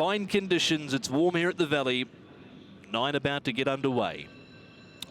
Fine conditions, it's warm here at the Valley. 9 about to get underway.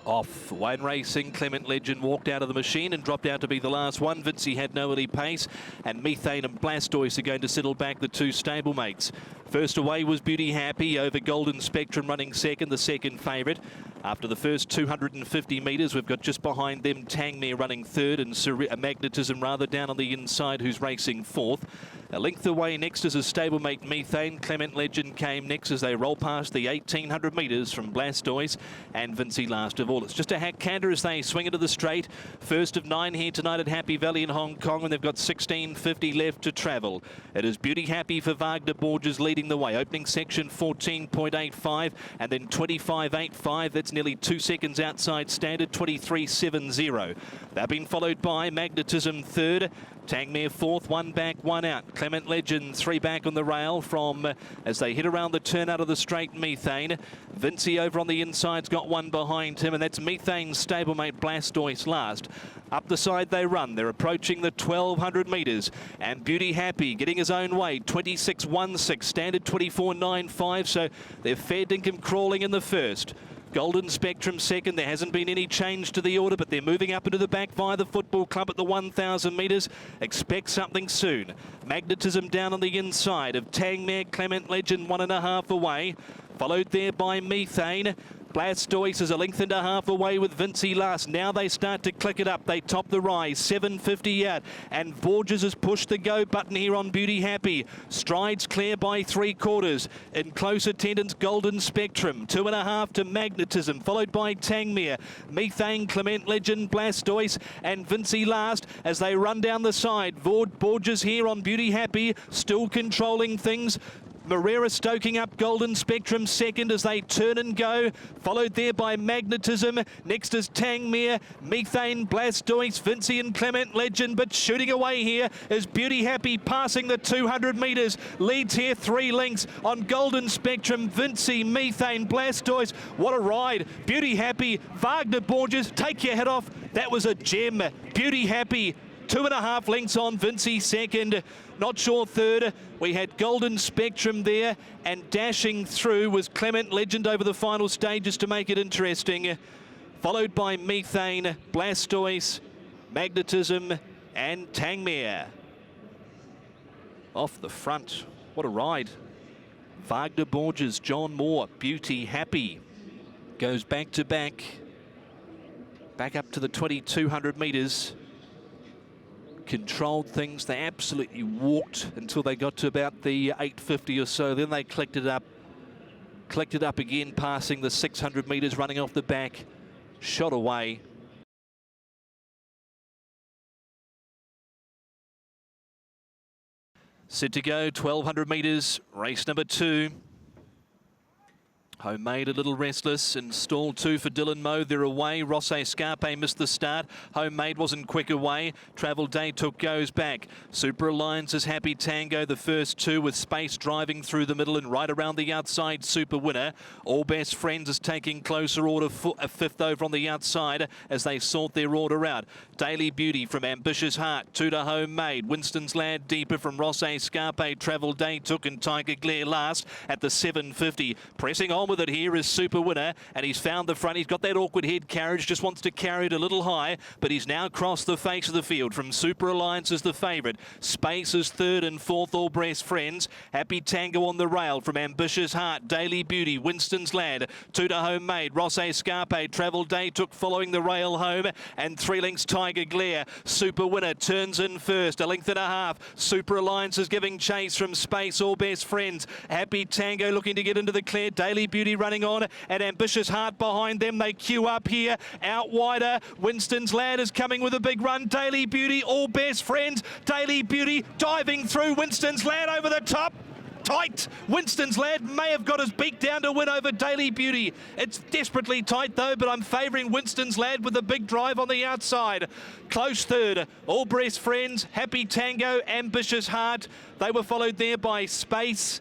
Off, Wayne Racing, Clement Legend walked out of the machine and dropped out to be the last one. Vinci had no early pace, and Methane and Blastoise are going to settle back, the two stablemates. First away was Beauty Happy over Golden Spectrum running second, the second favourite. After the first 250 metres, we've got just behind them Tangmere running third and Magnetism rather down on the inside, who's racing fourth. A length away next is a stablemate Methane. Clement Legend came next as they roll past the 1,800 metres from Blastoise and Vinci last of all. It's just a hack canter as they swing into the straight. First of 9 here tonight at Happy Valley in Hong Kong, and they've got 16.50 left to travel. It is Beauty Happy for Wagner Borges leading the way. Opening section 14.85 and then 25.85. That's nearly 2 seconds outside standard, 23.70. They've been followed by Magnetism third, Tangmere fourth, 1 back, 1 out. Clement Legend 3 back on the rail from as they hit around the turn out of the straight Methane. Vinci over on the inside's got 1 behind him, and that's Methane's stablemate Blastoise last. Up the side they run. They're approaching the 1,200 metres. And Beauty Happy getting his own way. 26.16, standard 24.95. So they're fair dinkum crawling in the first. Golden Spectrum second. There hasn't been any change to the order, but they're moving up into the back via the football club at the 1,000 metres. Expect something soon. Magnetism down on the inside of Tangmere, Clement Legend 1.5 away. Followed there by Methane. Blastoise is a length and a half away with Vinci last. Now they start to click it up. They top the rise, 7.50 out. And Borges has pushed the go button here on Beauty Happy. Strides clear by 3/4. In close attendance, Golden Spectrum. 2.5 to Magnetism, followed by Tangmere. Methane, Clement Legend, Blastoise, and Vinci last as they run down the side. Borges here on Beauty Happy, still controlling things. Marrera stoking up Golden Spectrum second as they turn and go. Followed there by Magnetism. Next is Tangmere, Methane, Blastoise, Vinci and Clement Legend. But shooting away here is Beauty Happy passing the 200 metres. Leads here 3 lengths on Golden Spectrum, Vinci, Methane, Blastoise. What a ride. Beauty Happy, Wagner Borges, take your head off. That was a gem. Beauty Happy, 2.5 lengths on Vinci second. Not sure third. We had Golden Spectrum there, and dashing through was Clement Legend over the final stages to make it interesting. Followed by Methane, Blastoise, Magnetism, and Tangmere. Off the front, what a ride. Wagner Borges, John Moore, Beauty Happy goes back to back. Back up to the 2,200 metres. Controlled things. They absolutely walked until they got to about the 850 or so. Then they clicked it up again, passing the 600 metres, running off the back, shot away. Set to go, 1,200 metres, race number 2. Homemade a little restless, and stall 2 for Dylan Moe. They're away. Rosé Scarpe missed the start. Homemade wasn't quick away. Travel Day took goes back. Super Alliance is Happy Tango, the first 2 with Space driving through the middle and right around the outside. Super Winner. All Best Friends is taking closer order, a 5th over on the outside as they sort their order out. Daily Beauty from Ambitious Heart, 2 to Homemade. Winston's Lad deeper from Rosé Scarpe. Travel Day took and Tiger Glare last at the 750. Pressing on with it here is Super Winner, and he's found the front. He's got that awkward head carriage, just wants to carry it a little high, but he's now crossed the face of the field. From Super Alliance is the favourite. Space is third and fourth, All Best Friends. Happy Tango on the rail from Ambitious Heart. Daily Beauty, Winston's Lad, 2 to Homemade. Rosé Scarpe, Travel Day took following the rail home, and 3 lengths Tiger Glare. Super Winner turns in first, a length and a half. Super Alliance is giving chase from Space, All Best Friends. Happy Tango looking to get into the clear. Daily Beauty running on, and Ambitious Heart behind them. They queue up here, out wider. Winston's Lad is coming with a big run. Daily Beauty, All Best Friends. Daily Beauty diving through. Winston's Lad over the top. Tight. Winston's Lad may have got his beak down to win over Daily Beauty. It's desperately tight though, but I'm favouring Winston's Lad with a big drive on the outside. Close third, All Best Friends, Happy Tango, Ambitious Heart. They were followed there by Space,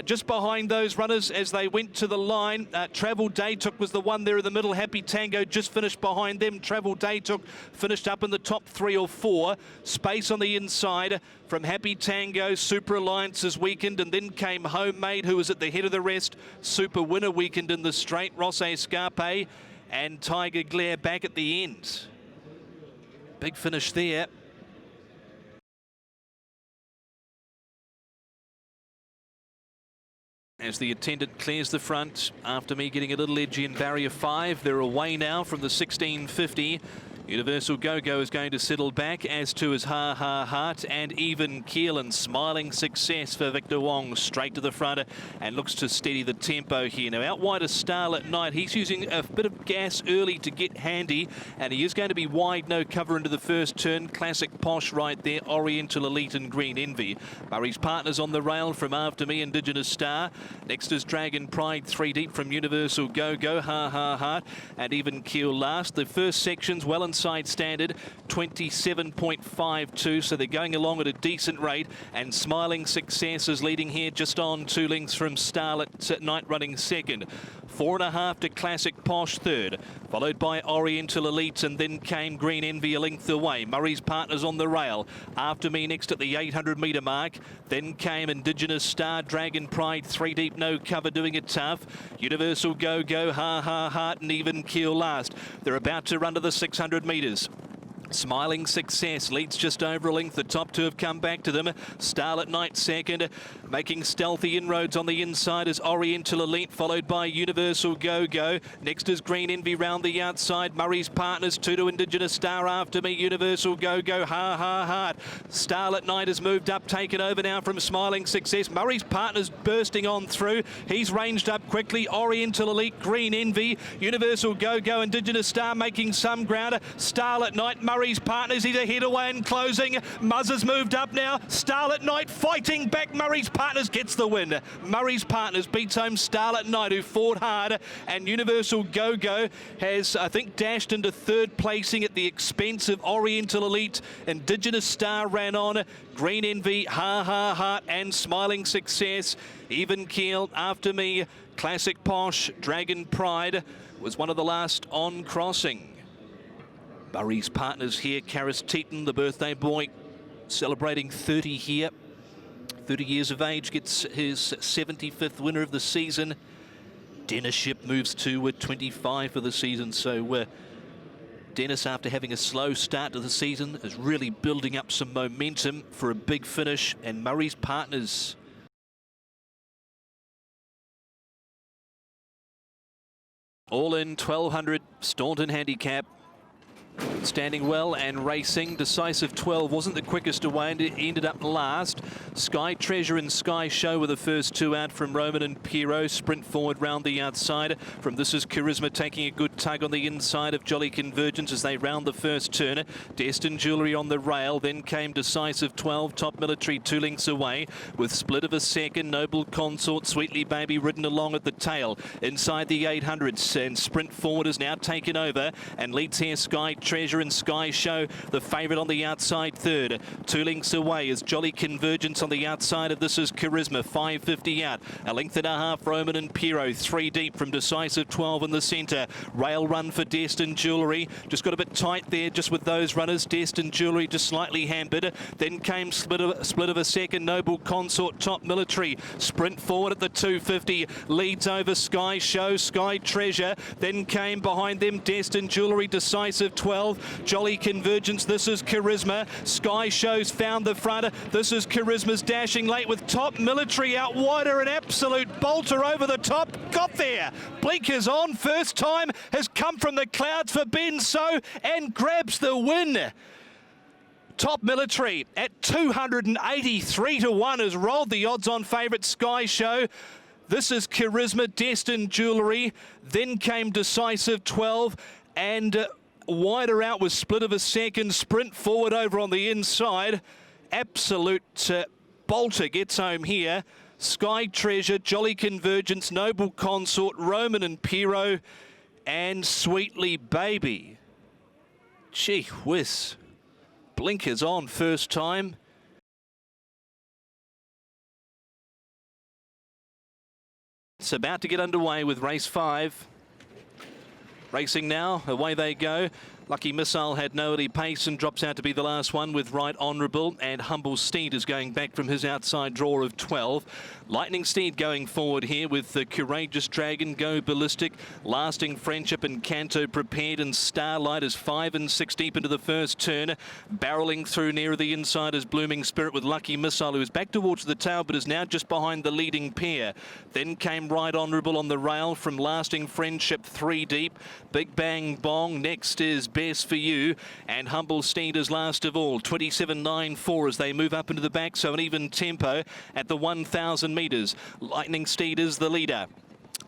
Just behind those runners as they went to the line, Travel Daytook was the one there in the middle. Happy Tango just finished behind them. Travel Daytook finished up in the top 3 or 4. Space on the inside from Happy Tango. Super Alliance's weakened, and then came Homemade, who was at the head of the rest. Super Winner weakened in the straight. Rosse Scarpe and Tiger Glare back at the end. Big finish there. As the attendant clears the front, after me getting a little edgy in barrier 5, they're away now from the 1650. Universal Go-Go is going to settle back, as to his Ha Ha Heart, and Even Keel, and Smiling Success for Victor Wong straight to the front and looks to steady the tempo here. Now out wide is STARLIT Night. He's using a bit of gas early to get handy, and he is going to be wide, no cover into the first turn. Classic Posh right there, Oriental, Elite and Green Envy. Murray's Partners on the rail from After Me, Indigenous Star. Next is Dragon Pride, 3 deep from Universal Go-Go, Ha Ha Heart, and Even Keel last. The first section's well inside standard, 27.52, so they're going along at a decent rate, and Smiling Success is leading here just on 2 lengths from STARLIT Night running second. 4.5 to Classic Posh third, followed by Oriental Elite, and then came Green Envy a length away. Murray's Partners on the rail. After Me next at the 800-metre mark. Then came Indigenous Star, Dragon Pride, 3 deep, no cover, doing it tough. Universal Go-Go, Ha Ha Heart and Even Keel last. They're about to run to the 600 metres. Smiling Success leads just over a length. The top 2 have come back to them. STARLIT Night second. Making stealthy inroads on the inside is Oriental Elite, followed by Universal Go-Go. Next is Green Envy round the outside. Murray's Partners, 2 to Indigenous Star. After Me, Universal Go-Go, Ha Ha Heart. STARLIT Night has moved up, taken over now from Smiling Success. Murray's Partners bursting on through. He's ranged up quickly. Oriental Elite, Green Envy, Universal Go-Go, Indigenous Star making some ground. STARLIT Night, Murray's Partners, he's ahead away and closing. Muzz has moved up now. STARLIT Night fighting back. Murray's Partners gets the win. Murray's Partners beats home STARLIT Night, who fought hard, and Universal Go-Go has, I think, dashed into third placing at the expense of Oriental Elite. Indigenous Star ran on. Green Envy, Ha Ha Heart and Smiling Success. Even Keel, After Me, Classic Posh, Dragon Pride was one of the last on crossing. Murray's Partners here, Karis Teton, the birthday boy, celebrating 30 here. 30 years of age, gets his 75th winner of the season. Dennis Ship moves to 25 for the season. So Dennis, after having a slow start to the season, is really building up some momentum for a big finish. And Murray's Partners all in 1200 Staunton handicap. Standing well and racing. Decisive 12 wasn't the quickest away and it ended up last. Sky Treasure and Sky Show were the first 2 out from Roman and Piero. Sprint forward round the outside from This Is Charisma, taking a good tug on the inside of Jolly Convergence as they round the first turn. Destined Jewelry on the rail. Then came Decisive 12, Top Military 2 lengths away with Split of a Second. Noble Consort, Sweetly Baby ridden along at the tail inside the 800s, and Sprint forward is now taken over and leads here Sky Treasure and Sky Show, the favourite on the outside third. 2 lengths away is Jolly Convergence on the outside of This Is Charisma, 550 out. A length and a half Roman and Piero, 3 deep from Decisive 12 in the centre. Rail run for Destined Jewelry, just got a bit tight there just with those runners. Destined Jewelry just slightly hampered. Then came Split of a Second, Noble Consort, Top Military. Sprint forward at the 250, leads over Sky Show, Sky Treasure. Then came behind them Destined Jewelry, Decisive 12. Jolly Convergence, This Is Charisma. Sky Show's found the front. This Is Charisma's dashing late with Top Military out wider. An absolute bolter over the top. Got there. Blinkers on. First time has come from the clouds for Ben So and grabs the win. Top Military at 283 to 1 has rolled the odds on favourite Sky Show. This Is Charisma, Destined Jewelry. Then came Decisive 12 and wider out was Split of a Second. Sprint forward over on the inside. Absolute bolter gets home here. Sky Treasure, Jolly Convergence, Noble Consort, Roman and Piero, and Sweetly Baby. Gee whiz. Blinkers on first time. It's about to get underway with race 5. Racing now, away they go. Lucky Missile had no early pace and drops out to be the last one with Right Honourable, and Humble Steed is going back from his outside draw of 12. Lightning Steed going forward here with the Courageous Dragon, Go Ballistic, Lasting Friendship, and Canto Prepared, and Starlight is 5 and 6 deep into the first turn. Barreling through near the inside is Blooming Spirit with Lucky Missile, who is back towards the tail but is now just behind the leading pair. Then came Right Honourable on the rail from Lasting Friendship 3 deep. Big Bang Bong next is Best for You, and Humble Steed is last of all. 27.94 as they move up into the back, so an even tempo at the 1,000 metres. Lightning Steed is the leader.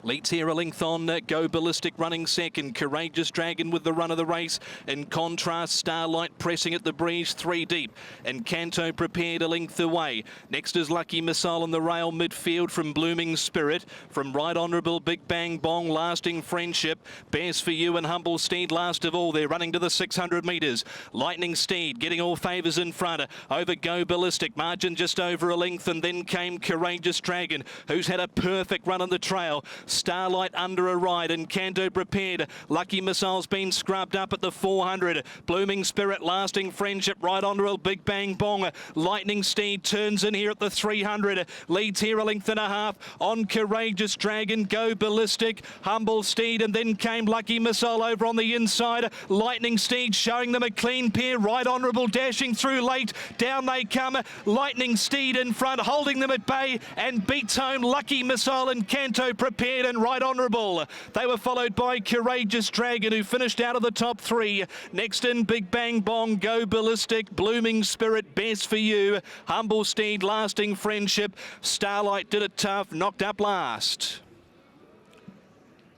Leads here a length on Go Ballistic running second. Courageous Dragon with the run of the race. In contrast, Starlight pressing at the breeze 3 deep. And Canto Prepared a length away. Next is Lucky Missile on the rail midfield from Blooming Spirit. From Right Honourable, Big Bang Bong, Lasting Friendship. Best for You and Humble Steed last of all. They're running to the 600 metres. Lightning Steed getting all favours in front. Over Go Ballistic. Margin just over a length, and then came Courageous Dragon, who's had a perfect run on the trail. Starlight under a ride, and Canto Prepared. Lucky Missile's been scrubbed up at the 400. Blooming Spirit, Lasting Friendship, Right Honourable, Big Bang Bong. Lightning Steed turns in here at the 300. Leads here a length and a half on Courageous Dragon, Go Ballistic, Humble Steed, and then came Lucky Missile over on the inside. Lightning Steed showing them a clean pair. Right Honourable dashing through late. Down they come. Lightning Steed in front, holding them at bay, and beats home Lucky Missile and Canto Prepared and Right Honourable. They were followed by Courageous Dragon, who finished out of the top 3. Next in Big Bang Bong, Go Ballistic, Blooming Spirit, Best for You, Humble Steed, Lasting Friendship. Starlight did it tough, knocked up last.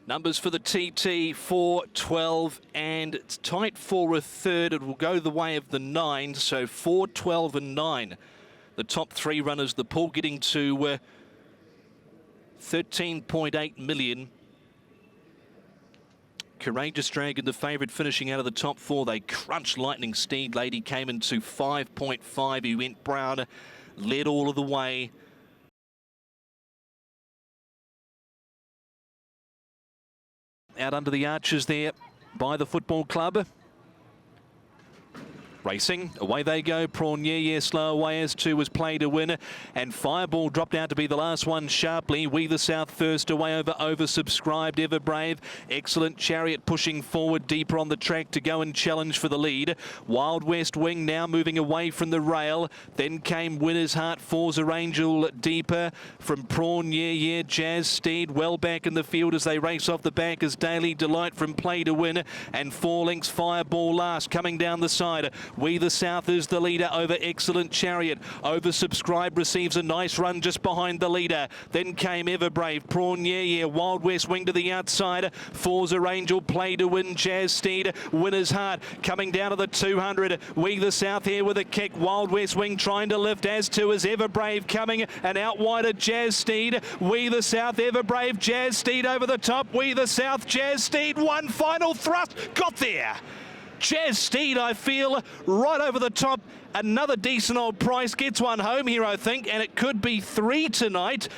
Numbers for the TT, 4, 12, and it's tight for a third. It will go the way of the 9, so 4, 12, and 9. The top 3 runners, the pool getting to 13.8 million. Courageous Dragon, the favourite, finishing out of the top 4. They crunched Lightning Steed. Lady came into 5.5. He went brown, led all of the way. Out under the arches there by the football club. Racing, away they go. Prawn Yeah slow away as 2 was Play to Win, and Fireball dropped out to be the last one sharply. We the South first away over oversubscribed. Everbrave, Excellent Chariot pushing forward deeper on the track to go and challenge for the lead. Wild West Wing now moving away from the rail. Then came Winner's Heart, Forza Angel deeper from Prawn Yeah. Jazz Steed well back in the field as they race off the back as Daily Delight from Play to Win, and 4 lengths Fireball last coming down the side. We the South is the leader over Excellent Chariot. Oversubscribed receives a nice run just behind the leader. Then came Everbrave, Prawn Yeah, Wild West Wing to the outside. Forza Angel, Play to Win, Jazz Steed, Winner's Heart coming down to the 200. We the South here with a kick. Wild West Wing trying to lift, as 2 is Everbrave coming, and out wider Jazz Steed. We the South, Everbrave, Jazz Steed over the top. We the South, Jazz Steed, one final thrust, got there. Jazz Steed, I feel, right over the top. Another decent old price. Gets one home here, I think, and it could be 3 tonight.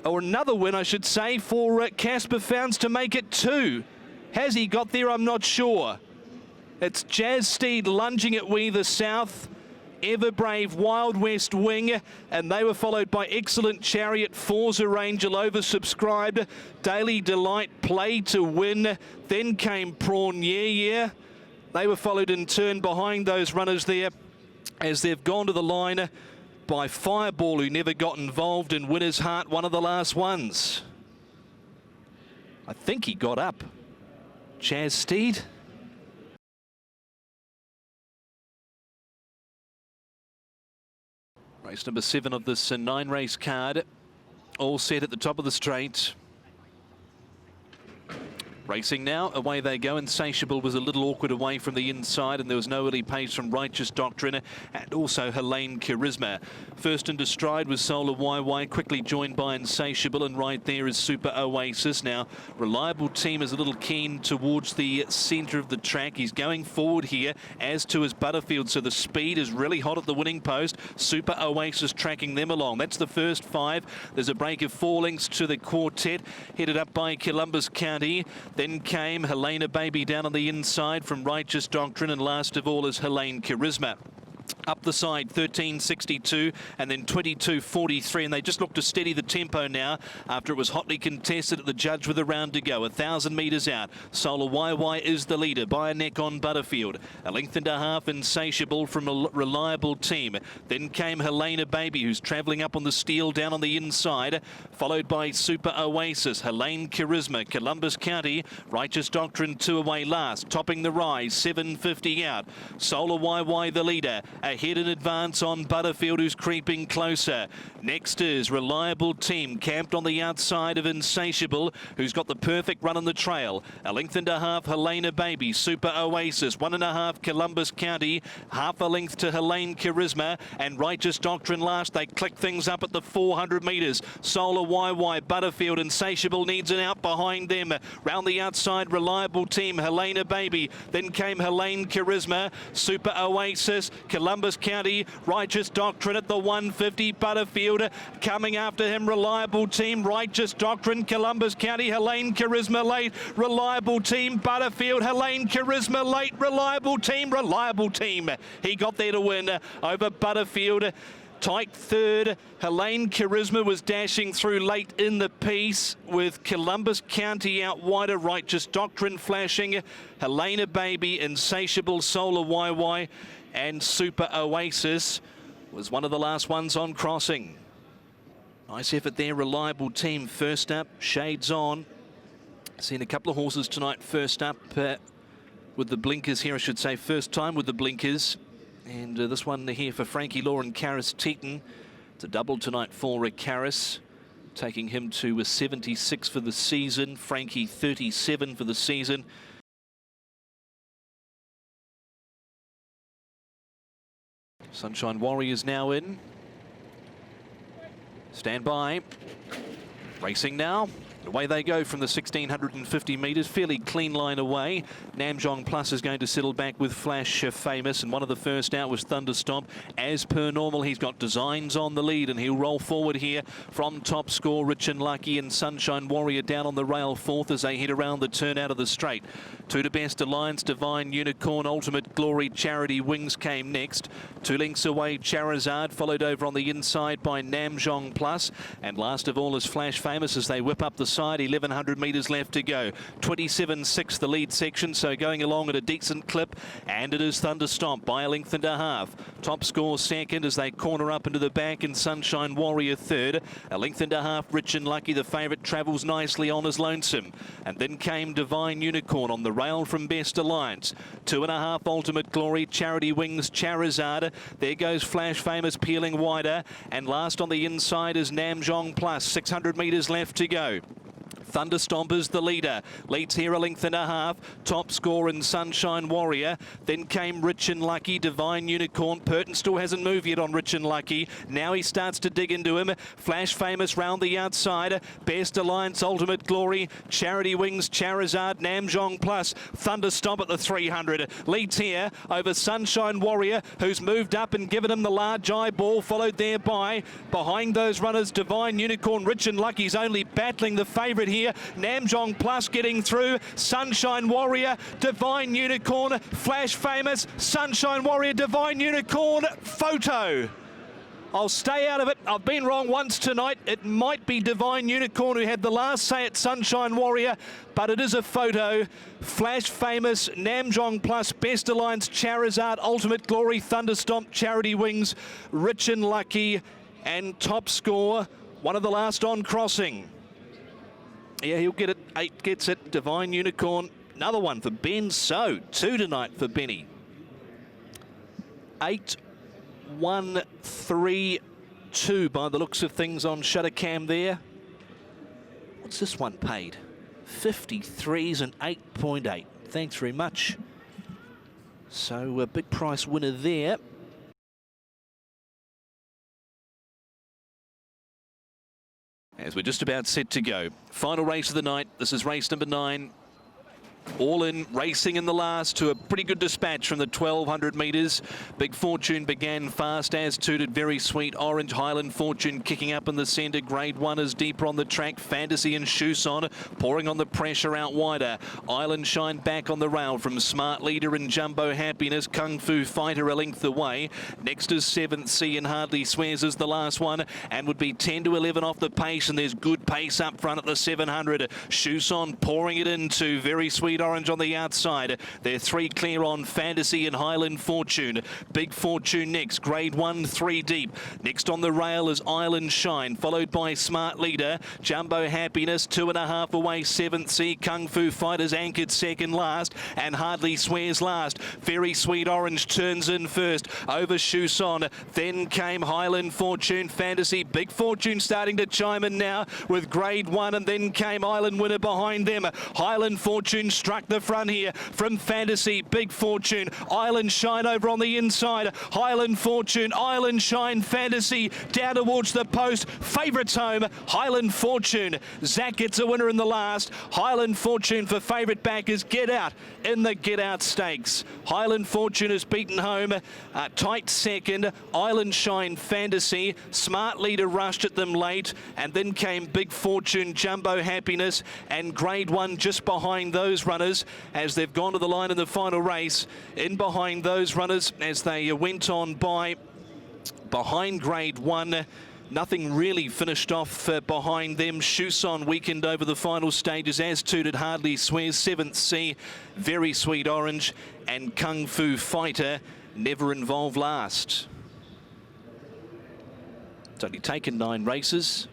Or another win, I should say, for Casper Founds to make it 2. Has he got there? I'm not sure. It's Jazz Steed lunging at We the South. Everbrave, Wild West Wing, and they were followed by Excellent Chariot, Forza Angel, oversubscribed. Daily Delight, Play to Win. Then came Prawn Yeah. They were followed in turn behind those runners there as they've gone to the line by Fireball, who never got involved, in Winner's Heart, one of the last ones. I think he got up. Jazz Steed. Race number 7 of this 9-race card. All set at the top of the straight. Racing now, away they go. Insatiable was a little awkward away from the inside, and there was no early pace from Righteous Doctrine and also HELENE Charisma. First into stride was Solar YY, quickly joined by Insatiable, and right there is Super Oasis. Now, Reliable Team is a little keen towards the centre of the track. He's going forward here, as to his Butterfield, so the speed is really hot at the winning post. Super Oasis tracking them along. That's the first 5. There's a break of 4 lengths to the quartet, headed up by Columbus County. Then came Helena Baby down on the inside from Righteous Doctrine, and last of all is HELENE Charisma. Up the side, 13.62 and then 22.43, and they just look to steady the tempo now after it was hotly contested at the judge with a round to go. 1,000 metres out. Solar YY is the leader by a neck on Butterfield. A length and a half Insatiable from a Reliable Team. Then came Helena Baby, who's travelling up on the steel down on the inside, followed by Super Oasis, HELENE Charisma, Columbus County, Righteous Doctrine 2 away last, topping the rise, 7.50 out. Solar YY the leader. Ahead in advance on Butterfield, who's creeping closer. Next is Reliable Team, camped on the outside of Insatiable, who's got the perfect run on the trail. A length and a half Helena Baby, Super Oasis, 1.5 Columbus County, half a length to HELENE Charisma, and Righteous Doctrine last. They click things up at the 400 metres. Solar YY, Butterfield, Insatiable needs an out behind them. Round the outside, Reliable Team, Helena Baby. Then came HELENE Charisma, Super Oasis, Columbus County, Righteous Doctrine at the 150. Butterfield coming after him. Reliable Team, Righteous Doctrine, Columbus County, HELENE Charisma late. Reliable Team, Butterfield, HELENE Charisma late. Reliable Team, Reliable Team. He got there to win over Butterfield. Tight third. HELENE Charisma was dashing through late in the piece with Columbus County out wider. Righteous Doctrine flashing. Helena Baby, Insatiable, Solar YY, and Super Oasis was one of the last ones on crossing. Nice effort there. Reliable Team first up. Shades on. Seen a couple of horses tonight first up with the blinkers here, I should say. First time with the blinkers. And this one here for Frankie Law and Karis Teton. It's a double tonight for Karis, taking him to a 76 for the season. Frankie 37 for the season. Sunshine Warriors now in. Stand by. Racing now. Away they go from the 1,650 metres, fairly clean line away. Namjong Plus is going to settle back with Flash Famous, and one of the first out was Thunderstomp. As per normal, he's got Designs on the lead, and he'll roll forward here from Top Score. Rich and Lucky and Sunshine Warrior down on the rail fourth as they head around the turn out of the straight. Two to best Alliance, Divine Unicorn, Ultimate Glory, Charity Wings came next. 2 lengths away, Charizard, followed over on the inside by Namjong Plus, and last of all is Flash Famous as they whip up the side. 1,100 metres left to go. 27.6 the lead section, so going along at a decent clip, and it is Thunderstomp by a length and a half. Top Score second as they corner up into the back, and Sunshine Warrior third. A length and a half, Rich and Lucky, the favourite, travels nicely on as Lonesome. And then came Divine Unicorn on the rail from Best Alliance. 2.5 Ultimate Glory, Charity Wings, Charizard. There goes Flash Famous peeling wider, and last on the inside is Namjong Plus. 600 metres left to go. Thunderstomp is the leader. Leads here a length and a half. Top Score and Sunshine Warrior. Then came Rich and Lucky, Divine Unicorn. Purton still hasn't moved yet on Rich and Lucky. Now he starts to dig into him. Flash Famous round the outside. Best Alliance, Ultimate Glory, Charity Wings, Charizard, Namjong Plus. Thunderstomp at the 300. Leads here over Sunshine Warrior, who's moved up and given him the large eyeball, followed there by behind those runners, Divine Unicorn. Rich and Lucky's only battling the favourite here. Namjong Plus getting through. Sunshine Warrior, Divine Unicorn, Flash Famous, Sunshine Warrior, Divine Unicorn, photo. I'll stay out of it. I've been wrong once tonight. It might be Divine Unicorn who had the last say at Sunshine Warrior, but it is a photo. Flash Famous, Namjong Plus, Best Alliance, Charizard, Ultimate Glory, Thunderstomp, Charity Wings, Rich and Lucky, and Top Score. One of the last on crossing. Yeah, he'll get it. 8 gets it. Divine Unicorn. Another one for Ben. So 2 tonight for Benny. 8, 1, 3, 2 by the looks of things on Shuttercam there. What's this one paid? 53s and 8.8. Thanks very much. So a big price winner there. As we're just about set to go. Final race of the night. This is race number 9. All in, racing in the last to a pretty good dispatch from the 1200 metres. Big Fortune began fast, as tooted Very Sweet Orange. Highland Fortune kicking up in the centre. Grade 1 is deeper on the track. Fantasy and Chuson pouring on the pressure out wider. Island Shine back on the rail from Smart Leader and Jumbo Happiness. Kung Fu Fighter a length away. Next is 7th Sea and Hardly Swears is the last one, and would be 10 to 11 off the pace, and there's good pace up front at the 700. Chuson pouring it into Very Sweet Orange on the outside. They're 3 clear on Fantasy and Highland Fortune. Big Fortune next, grade 1, 3 deep. Next on the rail is Island Shine, followed by Smart Leader. Jumbo Happiness 2.5 away. 7th Sea. Kung Fu Fighters anchored second last, and Hardly Swears last. Very Sweet Orange turns in first over Chuson. Then came Highland Fortune. Fantasy, Big Fortune starting to chime in now with grade 1, and then came Island Winner behind them. Highland Fortune struck the front here from Fantasy, Big Fortune, Island Shine over on the inside. Highland Fortune, Island Shine, Fantasy down towards the post. Favourites home, Highland Fortune. Zach gets a winner in the last. Highland Fortune for favourite backers. Get Out in the Get Out Stakes. Highland Fortune is beaten home. Tight second. Island Shine, Fantasy. Smart Leader rushed at them late, and then came Big Fortune, Jumbo Happiness, and grade 1 just behind those runners as they've gone to the line in the final race. In behind those runners as they went on by behind grade 1. Nothing really finished off behind them. Chuson weakened over the final stages, as tooted Hardly Swears. 7th Sea, Very Sweet Orange, and Kung Fu Fighter never involved last. It's only taken 9 races.